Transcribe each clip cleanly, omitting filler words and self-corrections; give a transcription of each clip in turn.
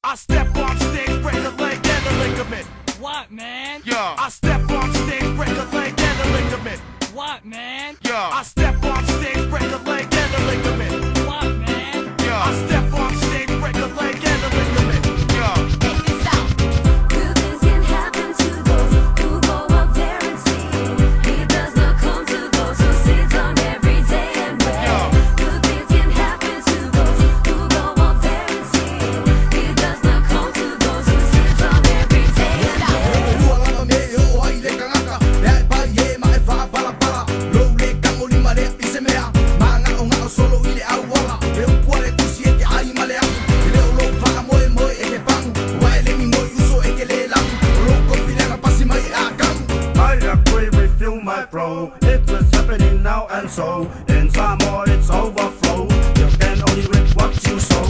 I step on stage, break a leg and a ligament. What, man? Yeah. I step on stage, break a leg and a ligament. What, man? Yeah. I step on stage, break a leg and a ligament. What, man? Yeah. I step on stage, break a leg and a ligament. Yeah. Check this out. Good things can happen to those who go up there and see. It does not come to those who sit on every day and wait. Yeah. Good things can happen to those who go up there and see. It does not come to those who sit on every day and wait. It was happening now and so in some more it's overflow. You can only reap what you sow.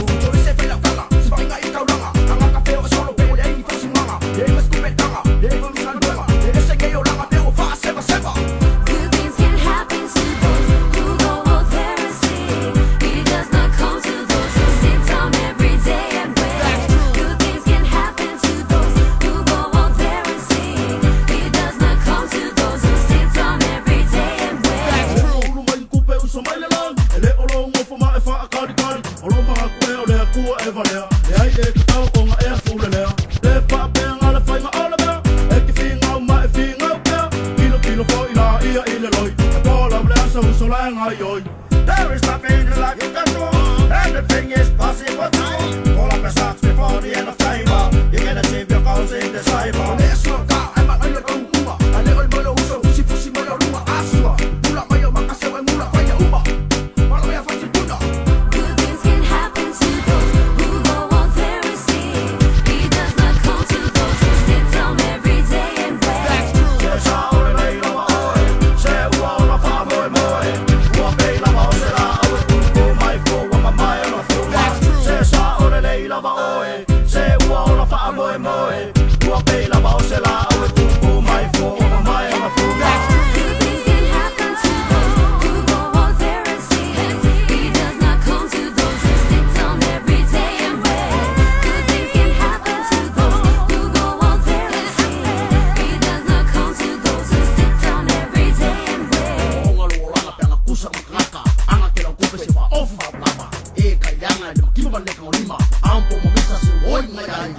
Good things can happen to those who go out there and see. It does not come to those who sit down every day and wait. Good things can happen to those who go out there and see. It does not come to those who sit down every day and wait. There is nothing like you can do. Everything is possible too. Pull up your socks before the end of time. You can achieve your goals in the cyber. Good things can happen to those who go out there and see. It does not come to those who sit down every day and wait. Good things can happen to those who go out there and see. It does not come to those who sit down every day and wait. Good things can happen to those who go out there and see. It does not come to those who sit down every day and wait. E kailangan na magkibabalik ang lima ang pumamisa si Woy Mayay.